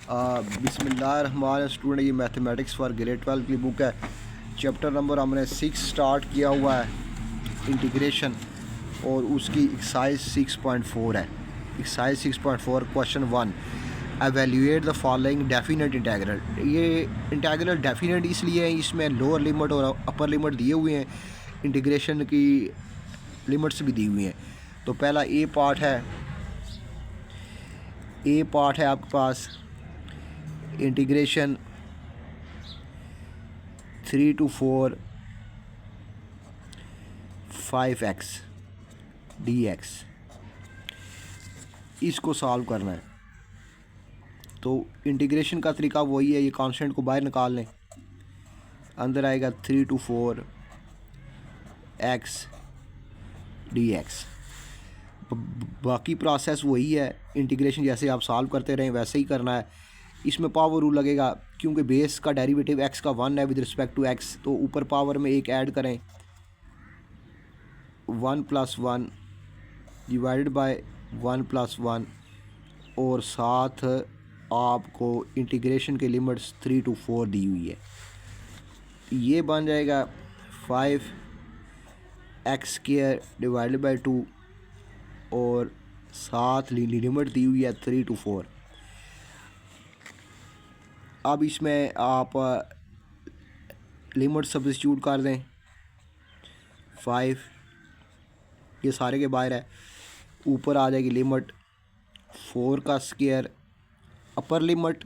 बिस्मिल्लाहिर्रहमानिर्रहीम स्टूडेंट, ये mathematics for grade 12 की बुक है। चैप्टर नंबर हमने 6 स्टार्ट किया हुआ है, इंटीग्रेशन, और उसकी एक्सरसाइज 6.4 है। Exercise 6.4 question 1, evaluate the following definite integral. ये इंटेग्रल डेफिनेट इसलिए है, इसमें लोअर लिमिट और अपर लिमिट दिए हुए हैं, इंटीग्रेशन की लिमिट्स भी दी हुई हैं। तो पहला ए पार्ट है आपके पास, इंटीग्रेशन 3 to 4 5x dx, इसको सॉल्व करना है। तो इंटीग्रेशन का तरीका वही है, ये कांस्टेंट को बाहर निकाल लें, अंदर आएगा 3 to 4 x dx। बाकी प्रोसेस वही है, इंटीग्रेशन जैसे आप सॉल्व करते रहें वैसे ही करना है। इसमें पावर रूल लगेगा, क्योंकि बेस का डेरिवेटिव x का 1 है विद रिस्पेक्ट टू x, तो ऊपर पावर में एक ऐड करें, 1 + 1 डिवाइडेड बाय 1 + 1, और साथ आपको इंटीग्रेशन के लिमिट्स 3 to 4 दी हुई है। ये बन जाएगा 5x² डिवाइडेड बाय 2, और साथ लिमिट दी हुई है 3 to 4। अब इसमें आप लिमिट सब्स्टिट्यूट कर दें, 5 ये सारे के बाहर है, ऊपर आ जाएगी लिमिट 4 का स्क्वायर, अपर लिमिट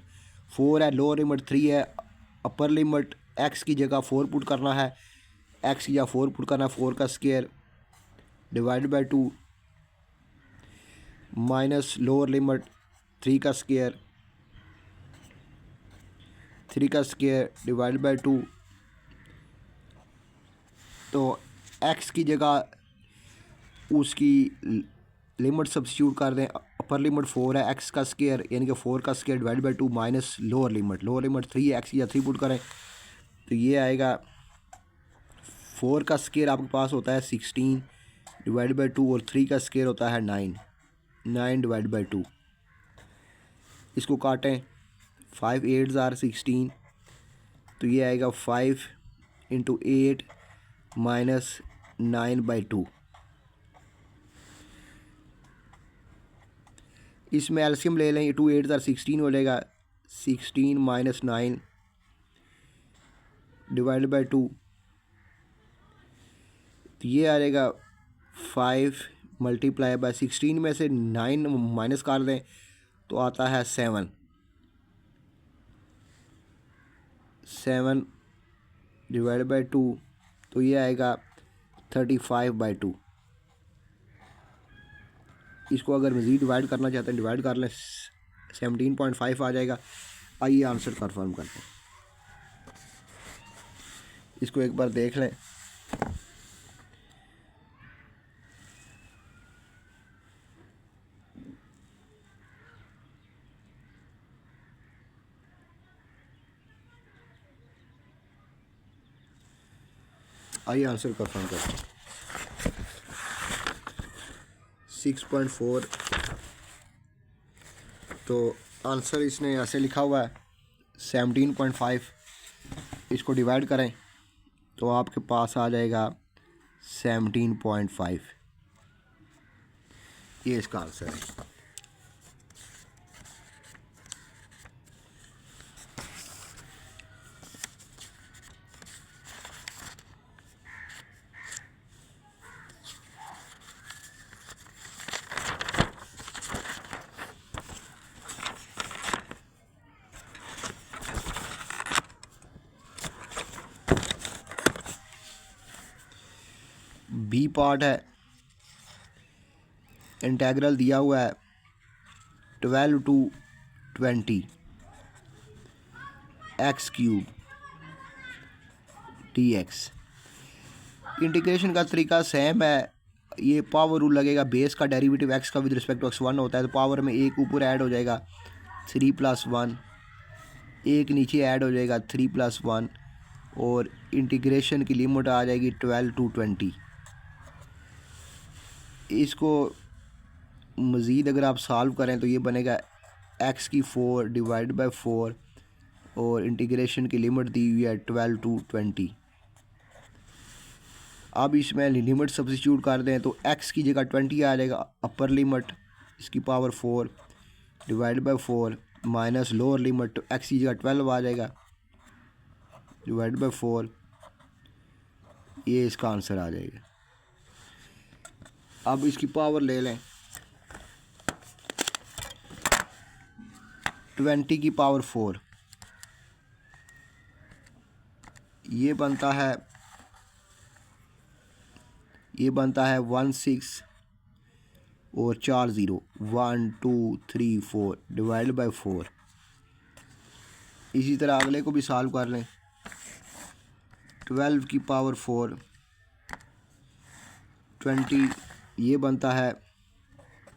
4 है, लोअर लिमिट 3 है, अपर लिमिट x की जगह 4 पुट करना है, x की जगह 4 पुट करना है, 4 का square divide by 2 minus lower limit 3 का स्क्वायर, 3 का स्क्वायर डिवाइड बाय 2। तो x की जगह उसकी लिमिट सब्स्टिट्यूट कर दें, अपर लिमिट 4 है, x का स्क्वायर यानी कि 4 का square divide by 2 minus lower limit 3 है, x की जगह 3 पुट करें, तो ये आएगा 4 का स्क्वायर आपके पास होता है 16 डिवाइड बाय 2, और 3 का स्क्वायर होता है 9 डिवाइड बाय 2। इसको काटें, 5 8 are 16, तो ये आएगा 5 × 8 माइनस 9/2। इसमें एलसीएम ले लें, 2 8 are 16 हो जाएगा, 16 माइनस 9 डिवाइड बाय 2, तो ये आ जाएगा 5 मल्टीप्लाई बाय 16 में से 9 माइनस कर दें तो आता है 7 डिवाइड बाय 2, तो ये आएगा 35/2। इसको अगर मज़ीद डिवाइड करना चाहते हैं डिवाइड कर लें, 17.5 आ जाएगा। आइए आंसर कन्फर्म करते हैं, इसको एक बार देख लें। आइए आंसर कन्फर्म करते हैं। 6.4, तो आंसर इसने ऐसे लिखा हुआ है 17.5। इसको डिवाइड करें तो आपके पास आ जाएगा 17.5। ये इसका आंसर है। बी पार्ट है, इंटेग्रल दिया हुआ है 12 to 20 x³ dx। इंटीग्रेशन का तरीका सेम है, ये पावर रूल लगेगा, बेस का डेरिवेटिव x का विद रिस्पेक्ट टू x 1 होता है, तो पावर में एक ऊपर ऐड हो जाएगा 3 + 1, एक नीचे ऐड हो जाएगा 3 + 1, और इंटीग्रेशन की लिमिट आ जाएगी 12 to 20। इसको मज़ीद अगर आप सॉल्व करें तो ये बनेगा एक्स की 4 डिवाइड बाय 4 और इंटीग्रेशन की लिमिट दी हुई है 12 to 20। अब इसमें लिमिट सब्स्टिट्यूट कर दें तो x की जगह 20 आ जाएगा, अपर लिमिट इसकी power 4 divide by 4 minus lower limit, तो x की जगह 12 आ जाएगा डिवाइड बाय 4, ये इसका आंसर आ जाएगा। अब इसकी पावर ले लें, 20 की पावर 4, ये बनता है 16 और 4 0 1 2 3 4 डिवाइड बाय 4। इसी तरह अगले को भी सॉल्व कर लें, 12 की पावर 4 20, ये बनता है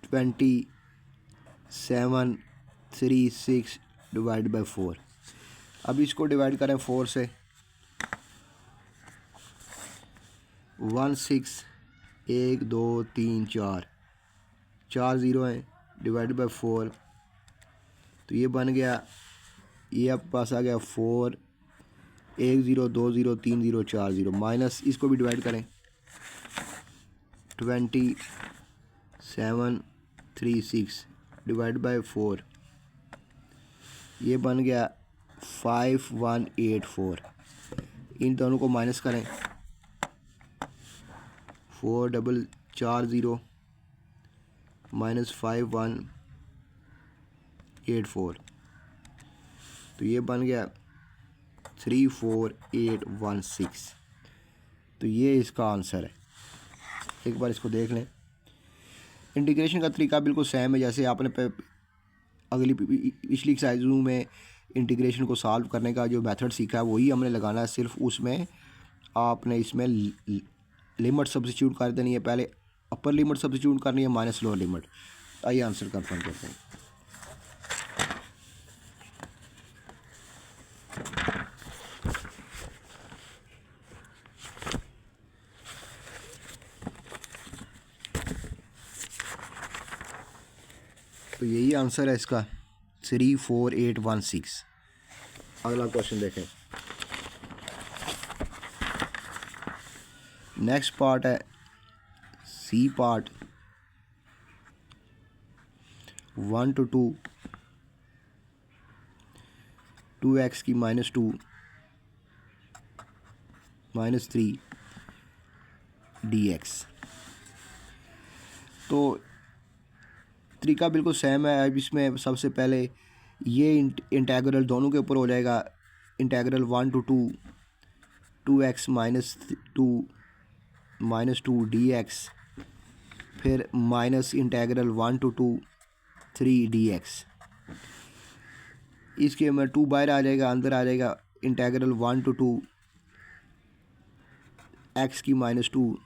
2736 डिवाइड बाय 4। अब इसको डिवाइड करें 4 से, 16 1 2 3 4 0 हैं डिवाइड बाय 4, तो ये बन गया, ये अब पास आ गया 4 1 0 2 0 3 0 4 0 माइनस इसको भी डिवाइड करें 2736 डिवाइड बाय 4, ये बन गया 5184। इन दोनों को माइनस करें 4440 माइनस 5184, तो ये बन गया 34816। तो ये इसका आंसर है। एक बार इसको देख लें। इंटीग्रेशन का तरीका बिल्कुल सेम है जैसे आपने पिछली एक्सरसाइजों में इंटीग्रेशन को सॉल्व करने का जो मेथड सीखा है वही हमने लगाना है, सिर्फ उसमें आपने इसमें लिमिट सब्स्टिट्यूट कर देनी है। पहले अपर लिमिट सब्स्टिट्यूट करनी है माइनस लोअर लिमिट। आइए आंसर कंफर्म करते हैं। तो यही आंसर है इसका 34816। अगला क्वेश्चन देखें। नेक्स्ट पार्ट है सी पार्ट 1 to 2 2x की -2 -3 dx। तो तरीका बिल्कुल सेम है। अब इसमें सबसे पहले ये इंटेग्रल दोनों के ऊपर हो जाएगा, इंटेग्रल 1 to 2 2x -2 dx, फिर माइनस इंटेग्रल 1 to 2 3 dx। इसके में 2 बाहर आ जाएगा, अंदर आ जाएगा इंटेग्रल 1 to 2 x की -2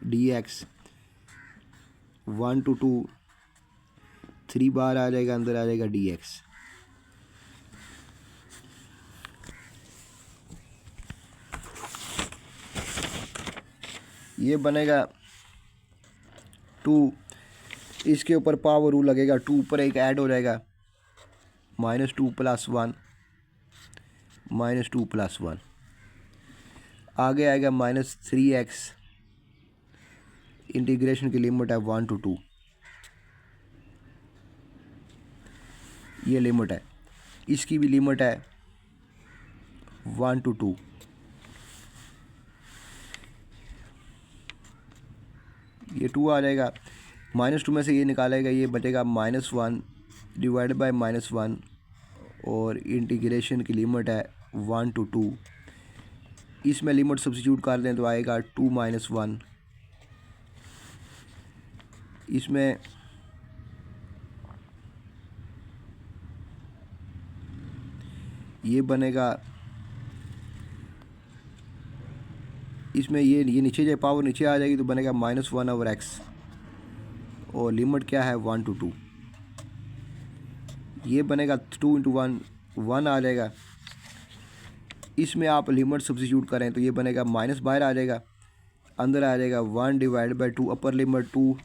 dx, 1 to 2 3 बार आ जाएगा, अंदर आ जाएगा dx। ये बनेगा 2, इसके ऊपर पावर रूल लगेगा, 2 ऊपर एक ऐड हो जाएगा -2 + 1 -2 + 1, आगे आएगा -3x, इंटीग्रेशन की लिमिट है 1 to 2, ये लिमिट है। इसकी भी लिमिट है 1 to 2। ये 2 आ जाएगा, -2 में से ये निकालेगा, ये बचेगा -1 डिवाइड बाय -1 और इंटीग्रेशन की लिमिट है 1 to 2। इसमें लिमिट सब्स्टिट्यूट कर दें तो आएगा 2 - 1। इसमें ये बनेगा, इसमें ये नीचे जाए, पावर नीचे आ जाएगी तो बनेगा -1/x और लिमिट क्या है 1 to 2। ये बनेगा 2 × 1 1 आ जाएगा। इसमें आप लिमिट सब्स्टिट्यूट करें तो ये बनेगा माइनस बाहर आ जाएगा, अंदर आ जाएगा 1 divide by 2, upper limit 2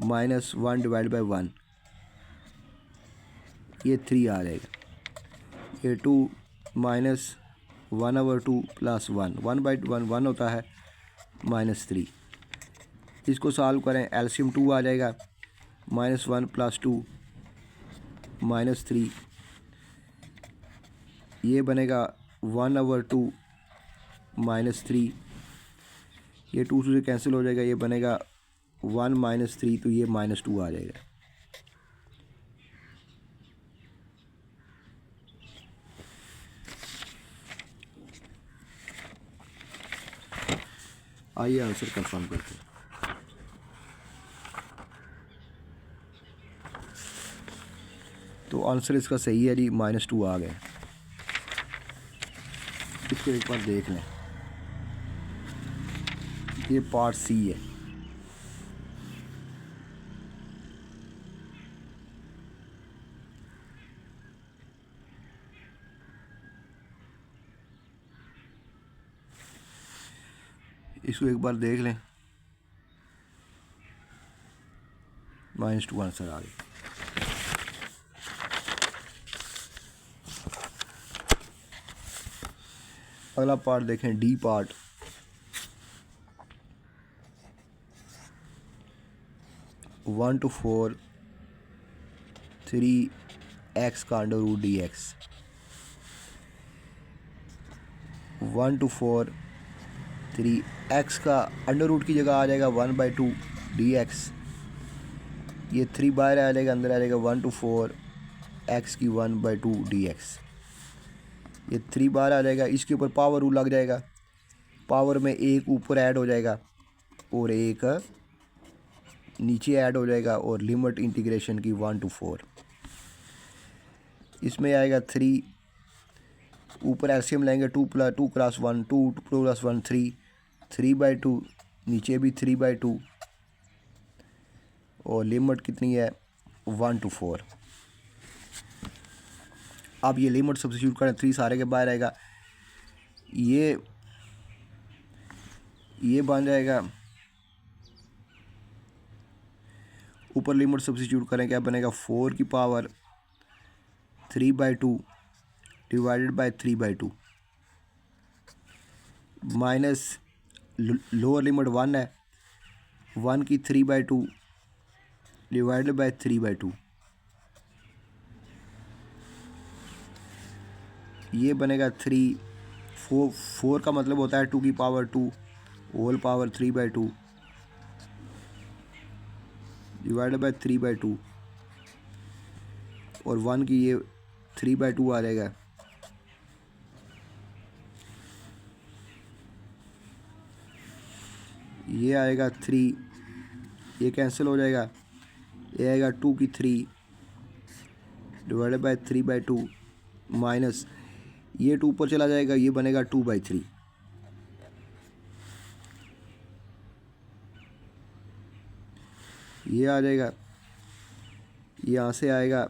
-1 divide by 1। ये 3 आ जाएगा। ये 2 माइनस 1/2 प्लस 1, 1/1 1 होता है, -3। इसको सॉल्व करें, एलसीएम 2 आ जाएगा, -1 + 2 -3। ये बनेगा 1/2 -3। ये 2 से कैंसिल हो जाएगा, ये बनेगा 1 - 3, तो ये -2 आ जाएगा। आइए आंसर कंफर्म करते हैं। तो आंसर इसका सही है जी, -2 आ गया। इसको एक बार देख लें, ये पार्ट सी है। इसको एक बार देख लें, -2 आंसर आ गया। अगला पार्ट देखें, D part. One two four 3x का under root dx। 1 to 4 3x का अंडर रूट की जगह आ जाएगा 1/2 dx। ये 3 बाहर आ जाएगा, अंदर आ जाएगा 1 to 4 x की 1/2 dx। ये 3 बाहर आ जाएगा, इसके ऊपर पावर रूल लग जाएगा। पावर में एक ऊपर ऐड हो जाएगा और एक नीचे ऐड हो जाएगा, और लिमिट इंटीग्रेशन की 1 to 4। इसमें आएगा 3, ऊपर एलसीएम लेंगे 2 + 1 2 + 1 3, 3/2, नीचे भी 3/2, और लिमिट कितनी है 1 to 4। अब ये लिमिट सब्स्टिट्यूट करें, 3 सारे के बाहर आएगा, ये बन जाएगा। ऊपर लिमिट सब्स्टिट्यूट करें, क्या बनेगा 4 की पावर 3/2 डिवाइडेड बाय 3/2 माइनस लोअर लिमिट 1 है, 1 की 3/2 डिवाइडेड बाय 3/2। ये बनेगा 3 4 का मतलब होता है 2 की पावर 2 होल पावर 3/2 डिवाइडेड बाय 3/2, और 1 की ये 3/2 आ जाएगा। ये आएगा 3, ये कैंसिल हो जाएगा, ये आएगा 2 की 3 डिवाइडेड बाय 3/2 माइनस ये 2 ऊपर चला जाएगा, ये बनेगा 2/3। ये आ जाएगा, यहाँ से आएगा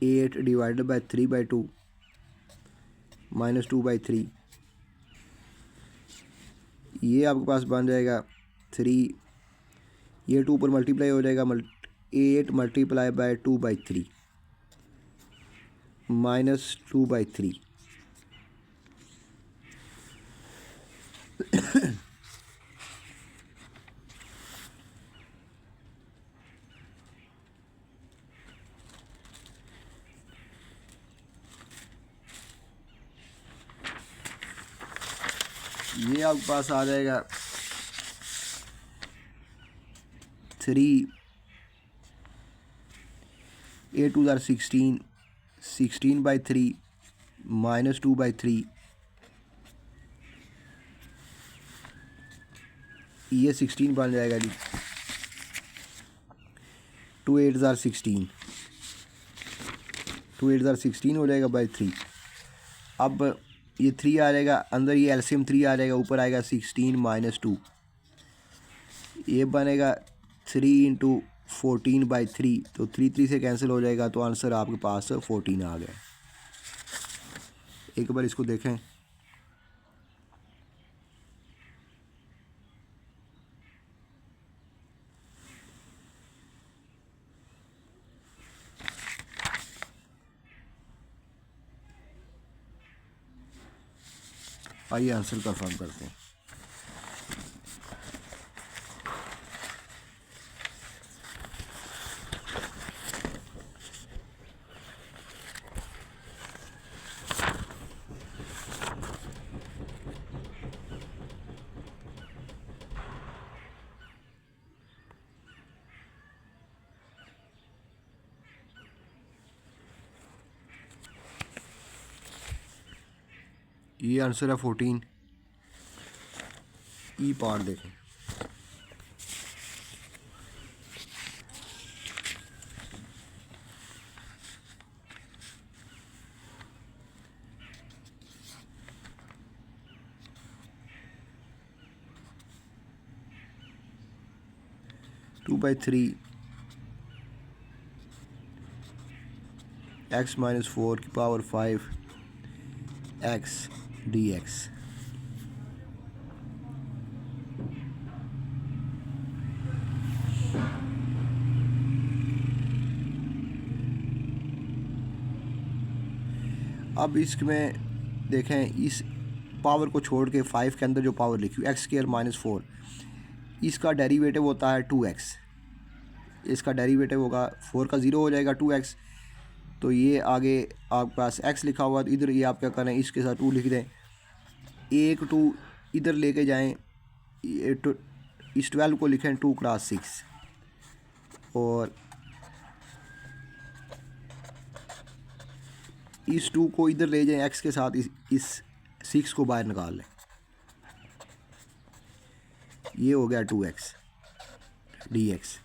8 डिवाइडेड बाय 3/2 -2/3। ये आपके पास बन जाएगा 3, ये 2 ऊपर मल्टीप्लाई हो जाएगा, 8 मल्टीप्लाई बाय 2/3 -2/3। ये आपके पास आ जाएगा 3 8 2 16 16/3 -2/3। ये 16 बन जाएगा जी, 2 8 16 2 8 16 हो जाएगा बाई 3। अब ये 3 आ जाएगा अंदर, ये एलसीएम 3 आ जाएगा, ऊपर आएगा 16 - 2। ये बनेगा 3 × 14/3, तो 3 से कैंसिल हो जाएगा, तो आंसर आपके पास 14 आ गया। एक बार इसको देखें, आइए आंसर कंफर्म करते हैं। ये आंसर है 14। ई पार्ट देखें। Two by three x minus 4 की पावर 5 एक्स डी एक्स। अब इसमें देखें, इस पावर को छोड़ के 5 के अंदर जो पावर लिखी एक्स स्क्वायर माइनस 4, इसका डेरिवेटिव होता है 2x। इसका डेरिवेटिव होगा 4 का 0 हो जाएगा 2x। तो ये आगे आपके पास x लिखा हुआ, तो इधर ये आप क्या करें, इसके साथ 2 लिख दें। एक 2 इधर लेके जाएं, इस 12 को लिखें 2 क्रॉस 6, और इस 2 को इधर ले जाएं x के साथ, इस 6 को बाहर निकाल लें। ये हो गया 2x dx।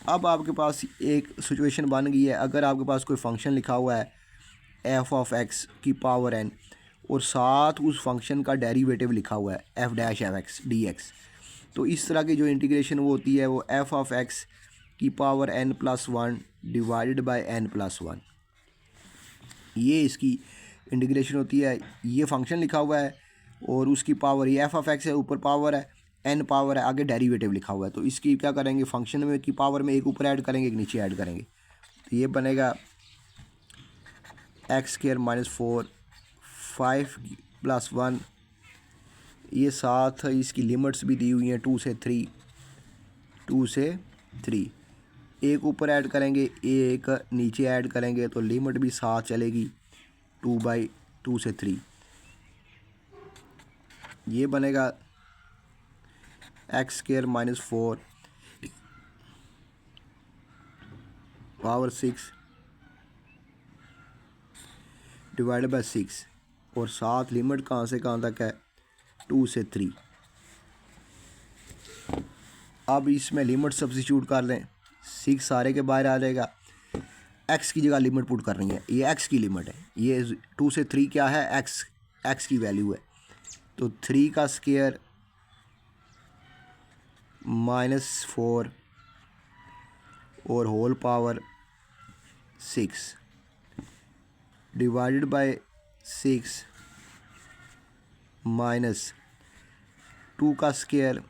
अब आपके पास एक सिचुएशन बन गई है, अगर आपके पास कोई फंक्शन लिखा हुआ है f ऑफ x की पावर n, और साथ उस फंक्शन का डेरिवेटिव लिखा हुआ है f dash F x D x, तो इस तरह की जो इंटीग्रेशन वो होती है वो f ऑफ x की power n plus 1 divided by n plus 1, ये इसकी इंटीग्रेशन होती है। ये फंक्शन लिखा हुआ है और उसकी पावर, ये f ऑफ x है, ऊपर पावर है, n पावर है, आगे डेरिवेटिव लिखा हुआ है। तो इसकी क्या करेंगे, फंक्शन में की पावर में एक ऊपर ऐड करेंगे, एक नीचे ऐड करेंगे। तो ये बनेगा एक्स स्क्वायर माइनस 4 5 प्लस 1, ये साथ इसकी लिमिट्स भी दी हुई हैं 2 से 3, 2 से 3, एक ऊपर ऐड करेंगे, एक नीचे ऐड करेंगे, तो लिमिट भी साथ चलेगी 2/2 से 3। ये बनेगा x square minus 4 power 6 divide by 6, और साथ लिमिट कहाँ से कहाँ तक है, 2 से 3। अब इसमें लिमिट सब्स्टिट्यूट कर लें, 6 सारे के बाहर आ जाएगा, x की जगह लिमिट पुट करनी है, ये x की लिमिट है, ये 2 से 3 क्या है, x की वैल्यू है। तो 3 का स्क्वायर माइनस 4 और whole power 6 divided by 6 minus 2 का स्क्वायर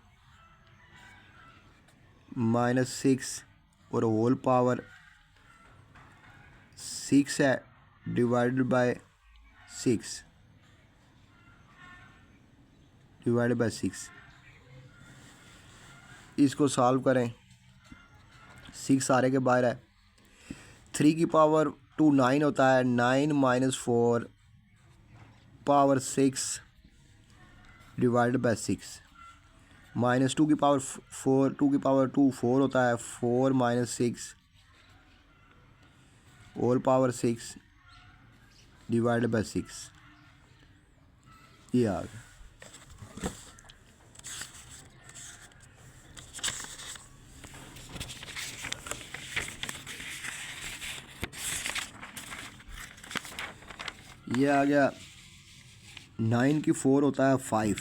माइनस 6 और होल पावर 6 है डिवाइडेड बाय 6 डिवाइडेड बाय 6। इसको सॉल्व करें, 6 सारे के बाहर है, 3 की पावर 2 9 होता है, 9 minus 4 power 6 divided by 6, minus 2 की पावर 4, 2 की पावर 2 4 होता है, 4 minus 6 whole power 6 divided by 6। ये आ गया। ये आ गया 9 की 4 होता है 5,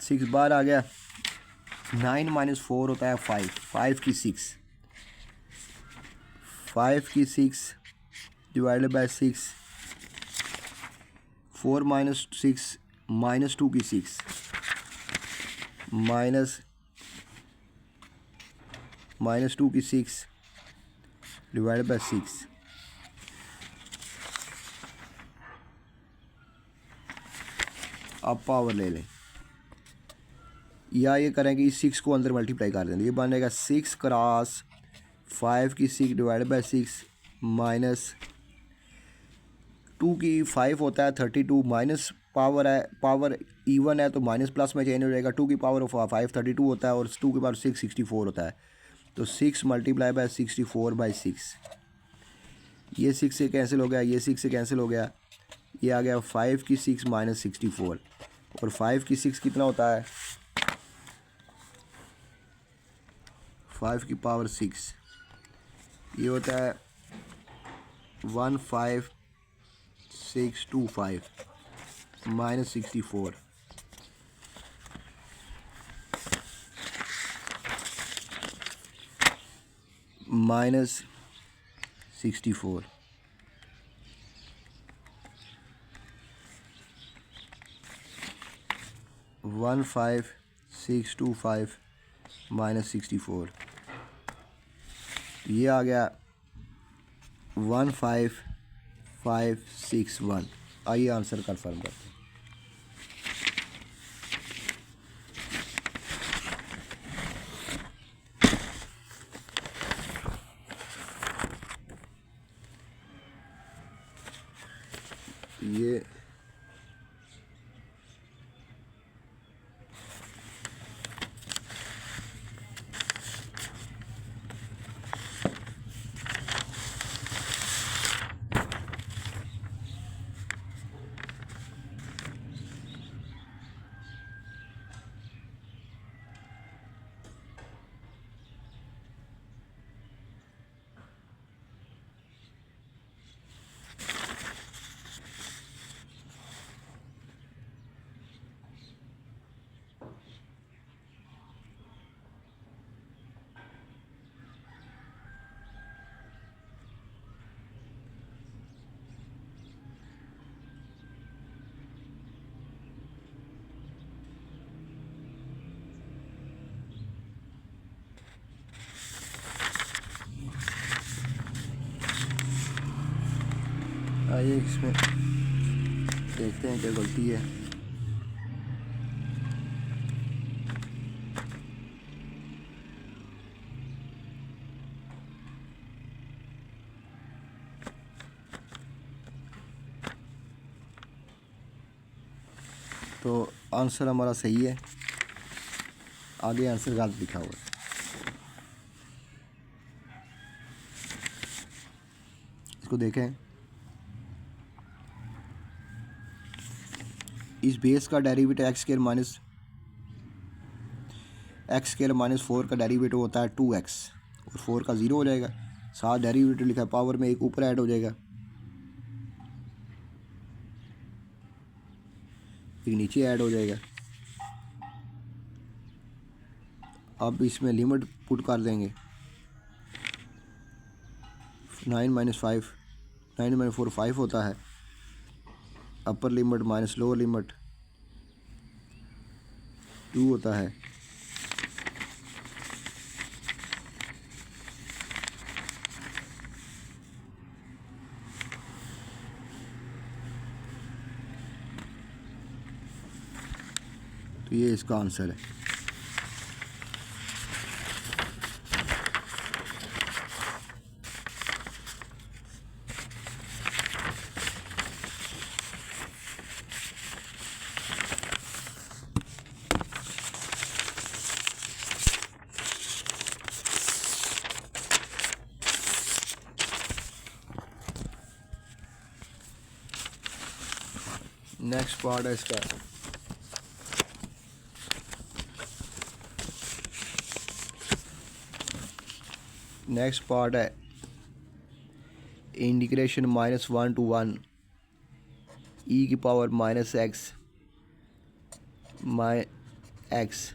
6 बार आ गया, 9 माइनस 4 होता है 5, 5 की 6, 5 की 6 डिवाइडेड बाय 6, 4 माइनस 6 माइनस 2 की 6 माइनस 2 की 6 डिवाइडेड बाय 6। अब पावर ले लें या ये करें कि 6 को अंदर मल्टीप्लाई कर दें, ये बनेगा 6 क्रॉस 5 की 6 डिवाइड बाई 6 माइनस 2 की 5 होता है 32 माइनस पावर है, पावर इवन है तो माइनस प्लस में चेंज हो जाएगा। 2 की पावर ऑफ 5 32 होता है और 2 की पावर 6 64 होता है। तो 6 मल्टीप्लाई बाय 64/6, ये 6 से कैंसिल हो गया, ये 6 से कैंसिल हो गया, ये आ गया 5 की 6 माइनस 64 और 5 की 6 कितना होता है 5 की पावर 6, ये होता है 15625 माइनस 64 माइनस 64 15625 माइनस 64, ये आ गया 15561। आइए आंसर कन्फर्म करते हैं। ये आइए इसमें देखते हैं क्या गलती है। तो आंसर हमारा सही है, आगे आंसर गलत लिखा हुआ है। इसको देखें, इस बेस का डेरिवेटिव एक्स स्क्वायर माइनस 4 का डेरिवेटिव होता है 2x और 4 का 0 हो जाएगा। साथ डेरिवेटिव लिखा है, पावर में एक ऊपर ऐड हो जाएगा, एक नीचे ऐड हो जाएगा। अब इसमें लिमिट पुट कर देंगे, 9 माइनस 5, 9 माइनस 4 5 होता है, upper limit minus lower limit 2 होता है। तो ये इसका आंसर है। नेक्स्ट पार्ट है इसका, नेक्स्ट पार्ट है इंटीग्रेशन -1 to 1 e की power -x x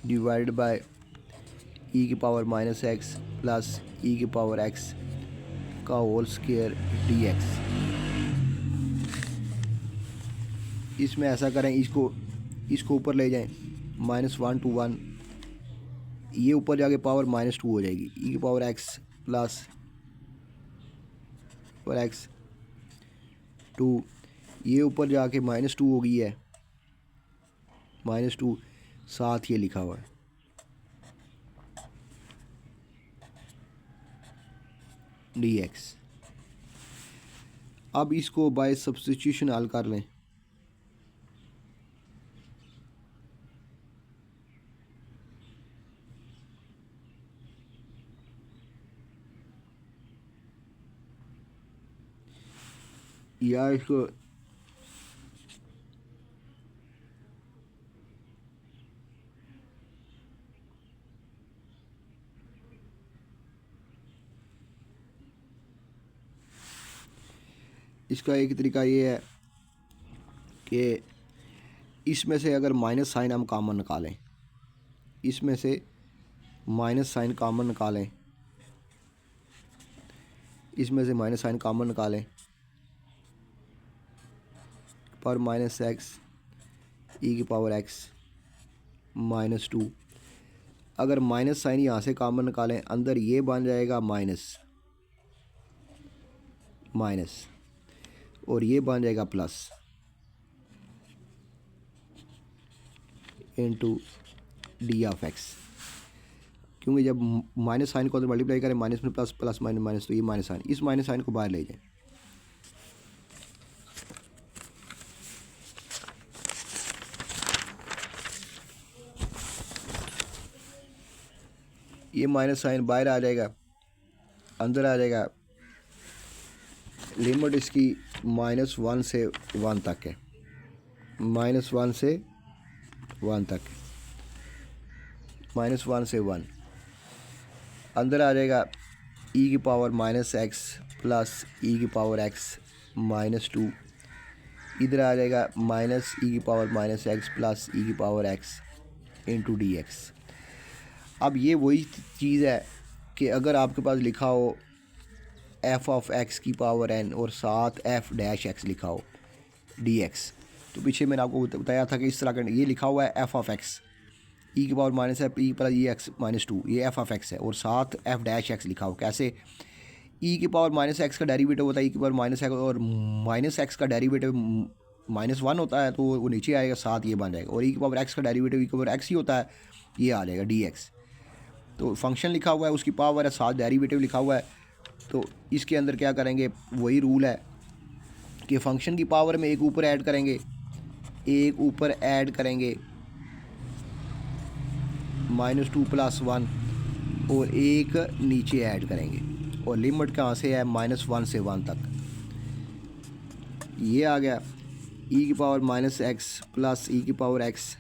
divide by e की पावर -x प्लस e की पावर x का होल स्क्वायर dx। इसमें ऐसा करें, इसको ऊपर ले जाएं, -1 to 1, ये ऊपर जाके पावर -2 हो जाएगी, e की पावर x प्लस पर x 2, ये ऊपर जाके -2 हो गई है, -2 साथ ये लिखा हुआ है dx। अब इसको बाय सब्स्टिट्यूशन हल कर लें। या इसको इसका एक तरीका ये है कि इसमें से अगर माइनस साइन हम कॉमन निकालें, इसमें से माइनस साइन कॉमन निकालें, इसमें से माइनस साइन कॉमन निकालें पर माइनस एक्स ई की पावर एक्स -2। अगर माइनस साइन यहाँ से कॉमन निकालें, अंदर ये बन जाएगा माइनस माइनस और ये बन जाएगा plus into D of x. क्योंकि जब माइनस साइन को अंदर मल्टीप्लाई करें माइनस में प्लस, प्लस माइनस माइनस, तो ये माइनस साइन, इस माइनस साइन को बाहर ले जाएं। ये माइनस साइन बाहर आ जाएगा, अंदर आ जाएगा। लिमिट इसकी -1 से 1 तक है, -1 से 1 तक, -1 से 1। अंदर आ जाएगा ई की पावर -x प्लस ई की पावर x -2। इधर आ जाएगा माइनस ई की पावर -x प्लस ई की power x into D x. अब ये वही चीज़ है कि अगर आपके पास लिखा हो f ऑफ x की पावर n और साथ f डैश x लिखा हो dx, तो पीछे मैंने आपको बताया था कि इस तरह का ये लिखा हुआ है f ऑफ x ई की पावर माइनस है ई प्लस ई एक्स -2, ये f ऑफ x है और साथ f डैश x लिखा हो। कैसे? ई की पावर -x का डेरिवेटिव होता है ई की पावर -x और -x का डेरिवेटिव -1 होता है, तो वो नीचे आएगा, साथ ये बन जाएगा। और ई की पावर x का डेरिवेटिव ई की पावर x ही होता है, ये आ जाएगा dx। तो फंक्शन लिखा हुआ है, उसकी पावर है, साथ डेरिवेटिव लिखा हुआ है। तो इसके अंदर क्या करेंगे, वही रूल है कि फ़ंक्शन की पावर में एक ऊपर ऐड करेंगे, एक ऊपर ऐड करेंगे -2 + 1 और एक नीचे ऐड करेंगे। और लिमिट कहाँ से है, -1 से 1 तक। ये आ गया ई की पावर -x प्लस ई की पावर x,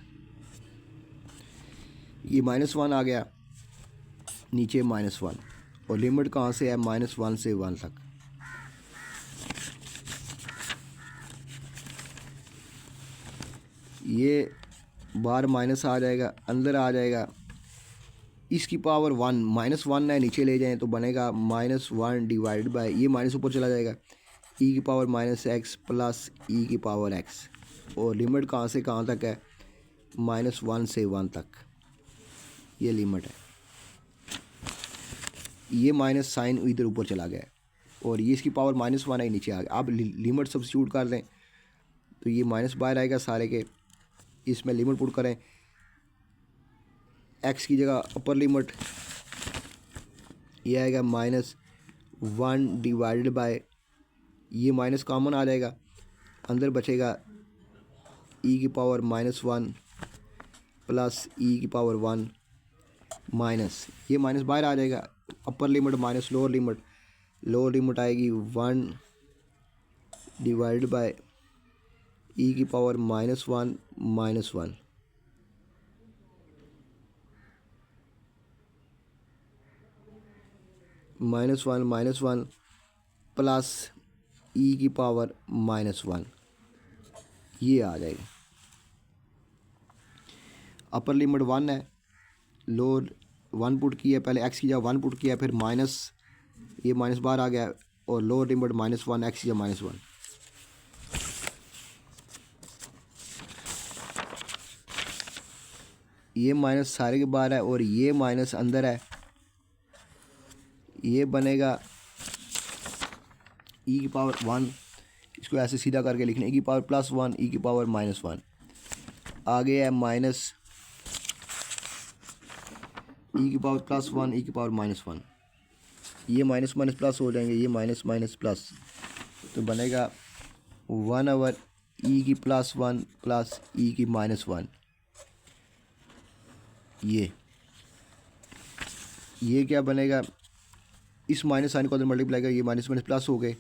ये -1 आ गया, नीचे -1 और लिमिट कहाँ से है, -1 से 1 तक। ये बाहर माइनस आ जाएगा, अंदर आ जाएगा, इसकी पावर 1 -1 है, नीचे ले जाएं तो बनेगा -1 डिवाइड बाय, ये माइनस ऊपर चला जाएगा, ई की पावर -x प्लस ई की पावर x। और लिमिट कहाँ से कहाँ तक है, -1 से 1 तक, ये लिमिट है। ये माइनस साइन इधर ऊपर चला गया और ये इसकी पावर -1 है, नीचे आ गया। अब लिमिट सब्स्टिट्यूट कर दें तो ये माइनस बाहर आएगा सारे के, इसमें लिमिट पुट करें, x की जगह अपर लिमिट ये आएगा -1 डिवाइडेड बाय, ये माइनस कॉमन आ जाएगा, अंदर बचेगा ई की पावर -1 प्लस ई की पावर 1 माइनस, ये माइनस बाहर आ जाएगा, upper limit minus lower limit आएगी 1 डिवाइड बाय ई की पावर -1 -1 -1 प्लस ई की पावर -1, ये आ जाएगा। अपर लिमिट 1 है, लोअर 1 पुट किया, पहले x की जगह 1 पुट किया, फिर माइनस, ये माइनस बाहर आ गया और लोअर लिमिट -1 x की जगह -1। ये माइनस सारे के बाहर है और ये माइनस अंदर है, ये बनेगा ई की पावर 1, इसको ऐसे सीधा करके लिखना, ई की पावर +1 ई की पावर -1। आगे है माइनस ई की पावर प्लस 1 ई की पावर -1। ये माइनस माइनस प्लस हो जाएंगे, ये माइनस माइनस प्लस, तो बनेगा 1/e की +1 प्लस ई की -1। ये क्या बनेगा, इस माइनस साइन को अंदर मल्टीप्लाई कर, ये माइनस माइनस प्लस हो गए,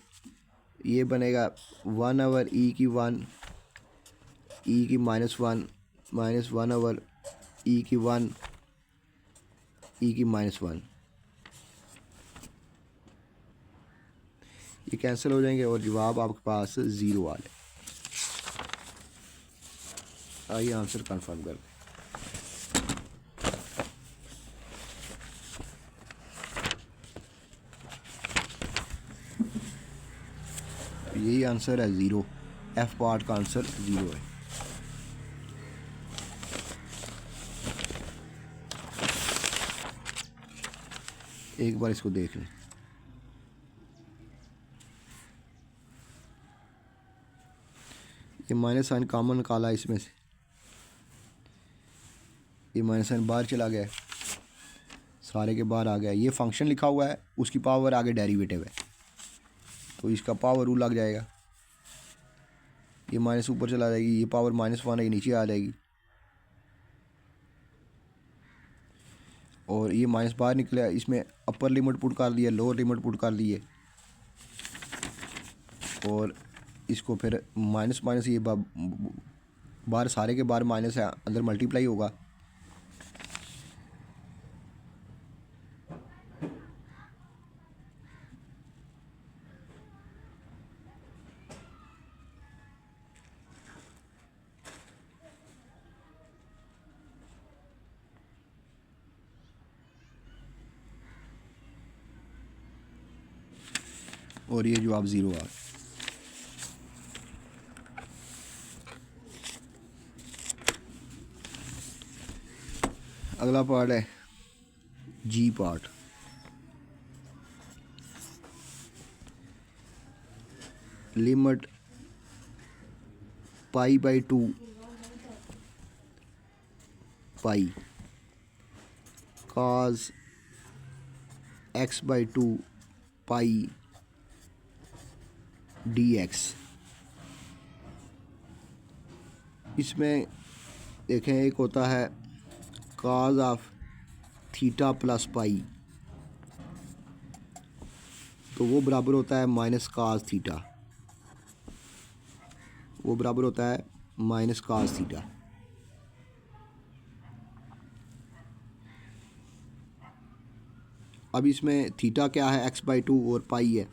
ये बनेगा 1/e की 1 ई की -1 माइनस 1/e की 1 ई की -1। ये कैंसिल हो जाएंगे और जवाब आपके पास 0 आ जाए। आइए आंसर कंफर्म कर दें। यही आंसर है 0, एफ पार्ट का आंसर 0 है। एक बार इसको देख लें। ये माइनस साइन कॉमन निकाला इसमें से, ये माइनस साइन बाहर चला गया, सारे के बाहर आ गया। ये फंक्शन लिखा हुआ है, उसकी पावर आगे डेरिवेटिव है, तो इसका पावर रूल लग जाएगा। ये माइनस ऊपर चला जाएगी, ये पावर -1 है, नीचे आ जाएगी, और ये माइनस बाहर निकला। इसमें अपर लिमिट पुट कर दिया, लोअर लिमिट पुट कर दिए, और इसको फिर माइनस माइनस, ये बाहर सारे के बाहर माइनस है, अंदर मल्टीप्लाई होगा। और ये जवाब 0 आ। अगला पार्ट है जी पार्ट। लिमिट π/2 पाई cos x/2 पाई dx। इसमें देखें, एक होता है cos of theta plus pi, तो वो बराबर होता है माइनस कास थीटा, वो बराबर होता है माइनस कास थीटा। अब इसमें थीटा क्या है, x/2 और पाई है।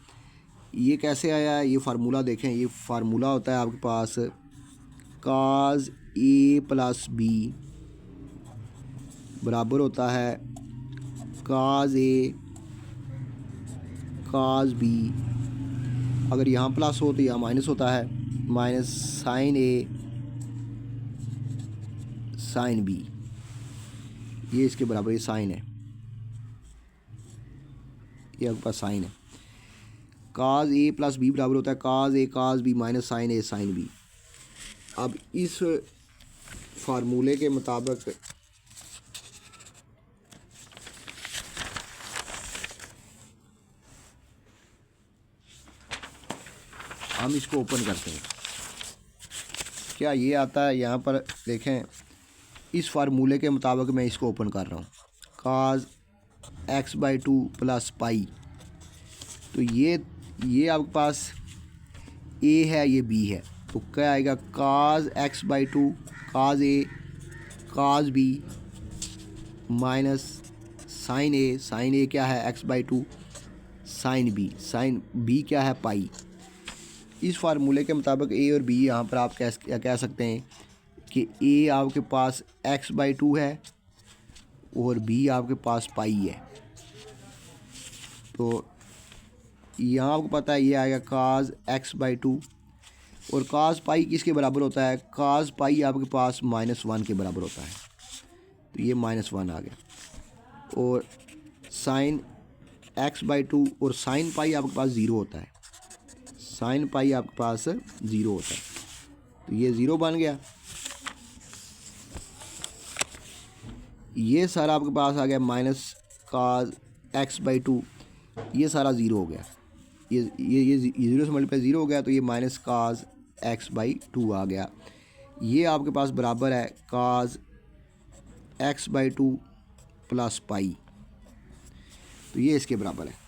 ये कैसे आया है, ये फार्मूला देखें। ये फार्मूला होता है आपके पास cos a प्लस b बराबर होता है cos a cos b। अगर यहाँ प्लस हो तो यहाँ माइनस होता है, minus sine a sine b। ये इसके बराबर ये साइन है, ये आपके पास साइन है। cos a प्लस b बराबर होता है cos a cos b minus sine a sine b। अब इस फार्मूले के मुताबिक हम इसको ओपन करते हैं। क्या ये आता है, यहाँ पर देखें, इस फार्मूले के मुताबिक मैं इसको ओपन कर रहा हूँ, cos x/2 प्लस पाई। तो ये आपके पास a है, ये b है, तो क्या आएगा cos x/2 cos a cos b minus sine a क्या है x/2 साइन b क्या है पाई। इस फार्मूले के मुताबिक a और b यहाँ पर आप कह सकते हैं कि a आपके पास x/2 है और b आपके पास पाई है। तो यहाँ आपको पता है ये आएगा cos x/2, और cos पाई किसके बराबर होता है, cos पाई आपके पास -1 के बराबर होता है, तो ये -1 आ गया। और साइन x/2 और साइन पाई आपके पास 0 होता है, साइन पाई आपके पास 0 होता है, तो ये 0 बन गया। ये सारा आपके पास आ गया minus cos x by two, ये सारा ज़ीरो हो गया, ये ज़ीरो से मल्टीप्लाई ज़ीरो हो गया, तो ये minus cos x by two आ गया। ये आपके पास बराबर है cos x by two plus pi, तो ये इसके बराबर है।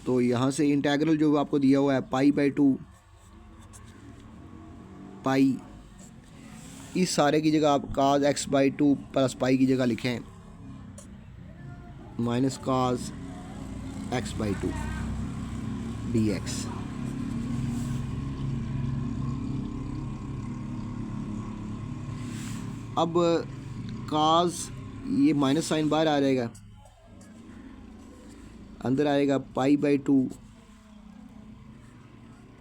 तो यहाँ से इंटेग्रल जो आपको दिया हुआ है पाई बाई टू पाई, इस सारे की जगह आप काज एक्स बाई टू प्लस पाई की जगह लिखें minus cos x by two d x. अब काज, ये माइनस साइन बाहर आ जाएगा, अंदर आएगा pi by two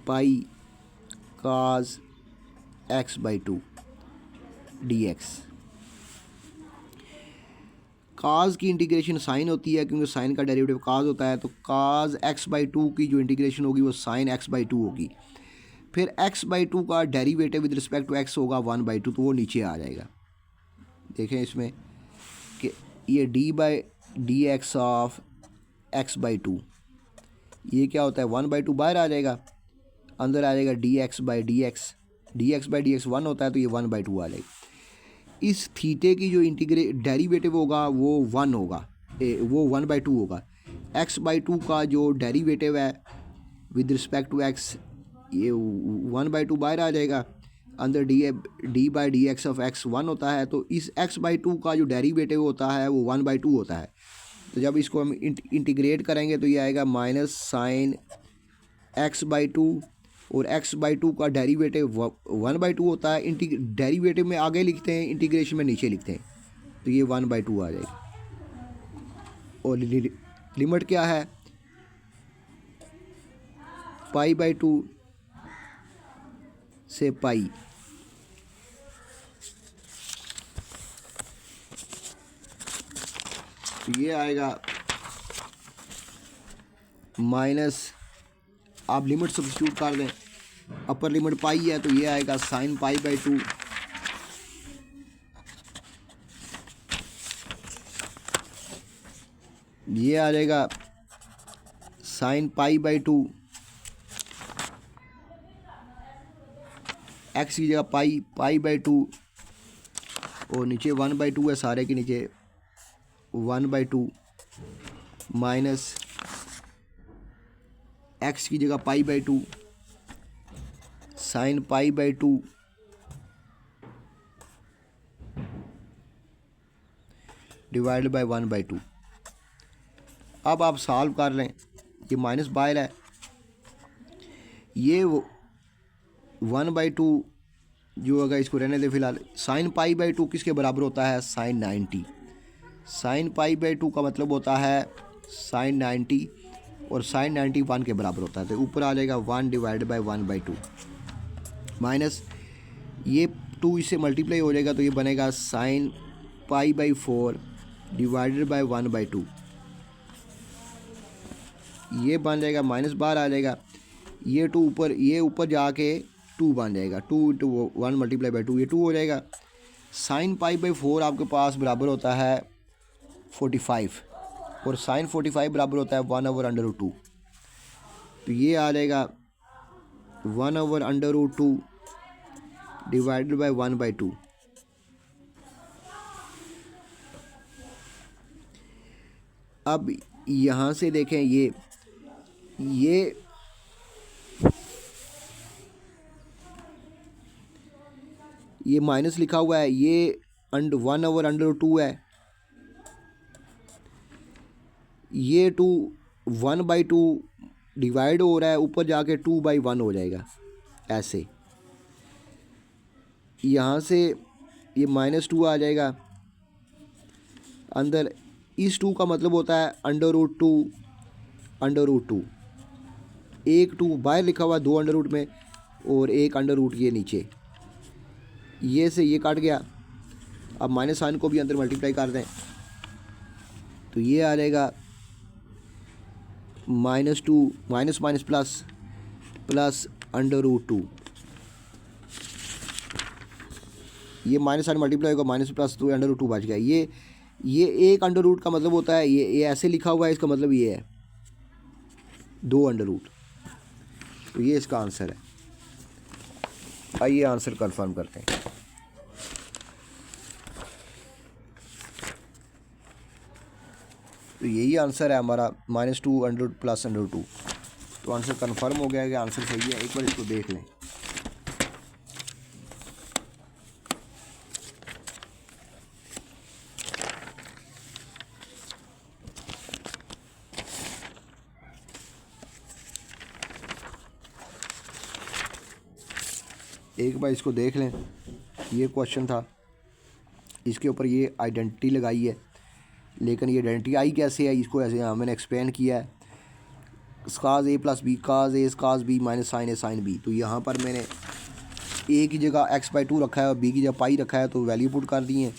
pi cos x by two d x. Cos की इंटीग्रेशन साइन होती है, क्योंकि साइन का डेरिवेटिव काज होता है, तो काज एक्स बाई टू की जो इंटीग्रेशन होगी वो साइन एक्स बाई टू होगी। फिर एक्स बाई टू का derivative with respect to x होगा वन बाई टू, तो वो नीचे आ जाएगा। देखें इसमें कि ये d x of x by two, ये क्या होता है वन बाई टू बाहर आ जाएगा, अंदर आ जाएगा D x by D x by D x one होता है, तो ये वन बाई टू आ जाएगा। इस थीटे की जो डेरिवेटिव होगा वो वन होगा, वो वन बाई टू होगा। एक्स बाई टू का जो डेरिवेटिव है विद रिस्पेक्ट टू एक्स, ये वन बाई टू बाहर आ जाएगा, अंदर D by D x of x one होता है, तो इस एक्स बाई टू का जो डेरिवेटिव होता है वो वन बाई टू होता है। तो जब इसको हम इंटीग्रेट करेंगे तो ये आएगा minus sine x by to, और एक्स बाई टू का डेरिवेटिव वन बाई टू होता है। डेरिवेटिव में आगे लिखते हैं, इंटीग्रेशन में नीचे लिखते हैं, तो ये वन बाई टू आ जाएगी। और लिमिट क्या है पाई बाई टू से पाई, तो ये आएगा माइनस, आप लिमिट सब्स्टिट्यूट कर दें, अपर लिमिट पाई है तो ये आएगा साइन पाई बाई टू ये आ जाएगा sign pi by to, x की जगह पाई बाई टू, और नीचे वन बाई टू है, सारे के नीचे one by to minus x की जगह पाई by to sign pi by two divide by one by two. अब आप सॉल्व कर लें, ये माइनस बाहर है, ये वन बाई टू जो अगर इसको रहने दे फिलहाल, साइन पाई बाई टू किसके बराबर होता है sine 90। Sine pi by two का मतलब होता है साइन 90, और साइन 90 वन के बराबर होता है, तो ऊपर आ जाएगा one divide by one by to minus ये टू इससे मल्टीप्लाई हो जाएगा, तो ये बनेगा sign pi by four divided by one by two, ये बन जाएगा माइनस बाहर आ जाएगा, ये टू ऊपर, ये ऊपर जाके टू बन जाएगा, two into one multiply by two, ये टू हो जाएगा। साइन पाई बाई फोर आपके पास बराबर होता है 45, और साइन 45 बराबर होता है one over under root two, तो ये आ जाएगा one over under root two divided by one by two. अब यहाँ से देखें, ये माइनस लिखा हुआ है, ये वन ओवर अंडर टू है, ये two one by two divide हो रहा है, ऊपर जाके टू बाई वन हो जाएगा ऐसे। यहाँ से ये माइनस टू आ जाएगा, अंदर इस टू का मतलब होता है अंडर रूट टू, एक टू बाहर लिखा हुआ दो अंडर रूट में, और एक अंडर रूट ये नीचे, ये से ये काट गया। अब माइनस साइन को भी अंदर मल्टीप्लाई कर दें, तो ये आ जाएगा minus two minus minus plus √2, ये माइनस साइन मल्टीप्लाई होगा, माइनस प्लस तो √2 बच गया। ये एक अंडर रूट का मतलब होता है, ये ऐसे लिखा हुआ है, इसका मतलब ये है 2 अंडर रूट। तो ये इसका आंसर है। आइए आंसर कंफर्म करते हैं। तो यही आंसर है हमारा -2 अंडर रूट प्लस अंडर 2। तो आंसर कंफर्म हो गया है कि आंसर सही है। एक बार इसको देख लें। एक बार इसको देख लें। ये क्वेश्चन था, इसके ऊपर ये आइडेंटिटी लगाई है, लेकिन ये आइडेंटिटी आई कैसे है, इसको ऐसे मैंने एक्सप्लेन किया है। स्काज ए प्लस बी काज ए स्काज बी माइनस साइन ए साइन बी। तो यहाँ पर मैंने ए की जगह x/2 रखा है और बी की जगह पाई रखा है, तो वैल्यू पुट कर दी है।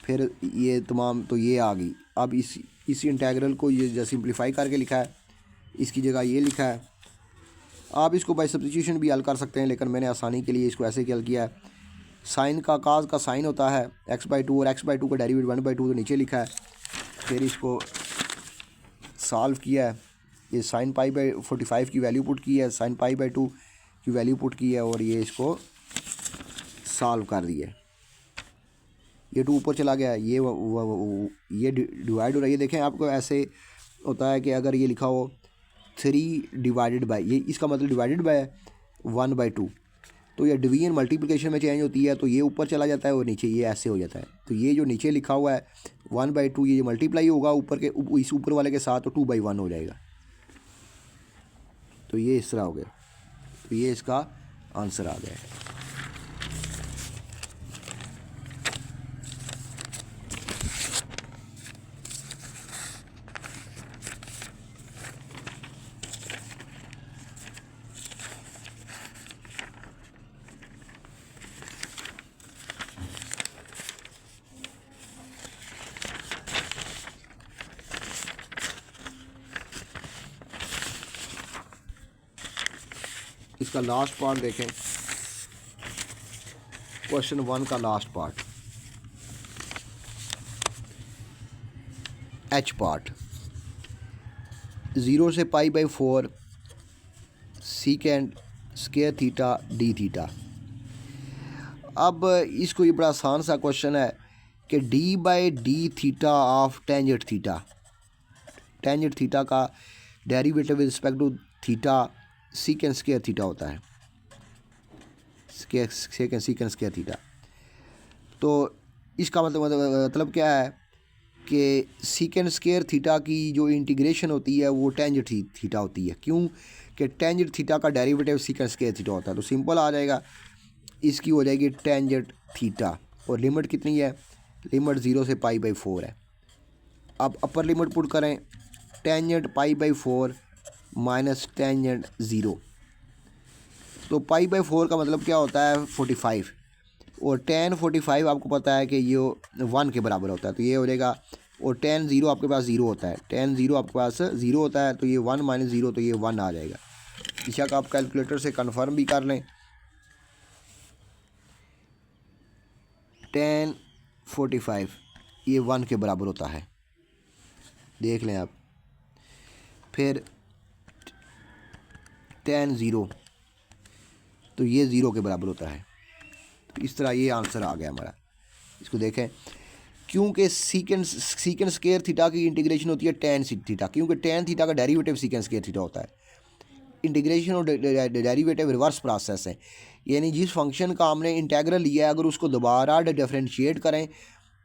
फिर ये तमाम तो ये आ गई। अब इसी इंटेग्रल को ये जो सिंप्लीफाई करके लिखा है, इसकी जगह ये लिखा है। आप इसको बाय सब्स्टिट्यूशन भी हल कर सकते हैं, लेकिन मैंने आसानी के लिए इसको ऐसे हल किया है। साइन का काज का साइन होता है x/2 और x/2 का डेरिवेटिव 1/2 तो नीचे लिखा है। फिर इसको सॉल्व किया है। ये साइन π/45 की वैल्यू पुट की है, साइन π/2 की वैल्यू पुट की है और ये इसको सॉल्व कर दिया है। ये 2 ऊपर चला गया, ये डिवाइड हो रहा है। ये देखें, आपको ऐसे होता है कि अगर ये लिखा हो 3 डिवाइडेड बाय, ये इसका मतलब डिवाइडेड बाय 1/2, तो ये डिवीजन मल्टीप्लिकेशन में चेंज होती है, तो ये ऊपर चला जाता है और नीचे ये ऐसे हो जाता है। तो ये जो नीचे लिखा हुआ है 1/2, ये मल्टीप्लाई होगा ऊपर के इस ऊपर वाले के साथ, तो 2/1 हो जाएगा। तो ये इस तरह हो गया। तो ये इसका आंसर आ गया है। इसका लास्ट पार्ट देखें, क्वेश्चन 1 का लास्ट पार्ट, एच पार्ट, 0 से π/4 secant square theta d theta. अब इसको ये बड़ा आसान सा क्वेश्चन है कि d/d theta of tangent theta, tangent theta का derivative with respect to theta secant square theta होता है, सीकेंड स्क्वायर थीटा। तो इसका मतलब क्या है कि सीकेंड स्क्वायर थीटा की जो इंटीग्रेशन होती है वो टेंजेंट थीटा होती है। क्यों कि टेंजेंट थीटा का डेरिवेटिव सीकेंड स्क्वायर थीटा होता है। तो सिंपल आ जाएगा, इसकी हो जाएगी टेंजेंट थीटा, और लिमिट कितनी है, लिमिट 0 से π/4 है। अब अपर लिमिट पुट करें, टेंजेंट π/4 माइनस टेंजेंट 0। तो π/4 का मतलब क्या होता है 45, और tan 45 आपको पता है कि ये 1 के बराबर होता है। तो ये हो जाएगा, और tan 0 आपके पास 0 होता है, tan 0 आपके पास 0 होता है, तो ये 1 - 0, तो ये 1 आ जाएगा। बेशक आप कैलकुलेटर से कंफर्म भी कर लें। tan 45 ये 1 के बराबर होता है, देख लें आप। फिर tan 0 तो ये 0 के बराबर होता है। तो इस तरह ये आंसर आ गया हमारा। इसको देखें, क्योंकि सीकेंड स्क्वायर थीटा की इंटीग्रेशन होती है tan थीटा, क्योंकि tan थीटा का डेरिवेटिव सीकेंड स्क्वायर थीटा होता है। इंटीग्रेशन और डेरिवेटिव रिवर्स प्रोसेस है, यानी जिस फंक्शन का हमने इंटेग्रल लिया है अगर उसको दोबारा डिफरेंशिएट करें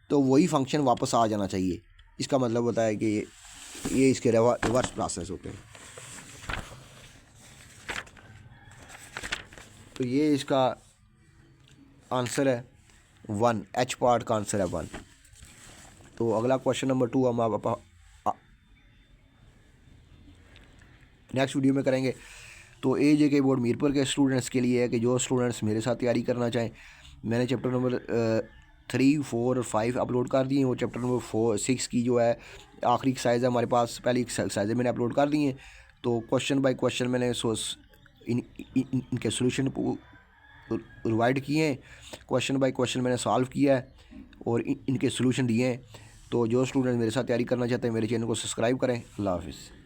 तो वही फंक्शन वापस आ जाना चाहिए। इसका मतलब होता है कि ये इसके रिवर्स प्रोसेस होते हैं। तो ये इसका आंसर है 1, एच पार्ट का आंसर है 1। तो अगला क्वेश्चन नंबर 2 हम आप नेक्स्ट वीडियो में करेंगे। तो AJK बोर्ड मीरपुर के स्टूडेंट्स के लिए है कि जो स्टूडेंट्स मेरे साथ तैयारी करना चाहें, मैंने चैप्टर नंबर 3, 4 और 5 अपलोड कर दिए हैं। वो चैप्टर नंबर 4, 6 की जो है आखिरी एक्सरसाइज है हमारे पास, पहली एक्सरसाइज मैंने अपलोड कर दी हैं। तो क्वेश्चन बाय क्वेश्चन मैंने इनके सोल्यूशन प्रोवाइड किए हैं, क्वेश्चन बाय क्वेश्चन मैंने सॉल्व किया है और इनके सोल्यूशन दिए हैं। तो जो स्टूडेंट मेरे साथ तैयारी करना चाहते हैं मेरे चैनल को सब्सक्राइब करें। अल्लाह हाफिज़।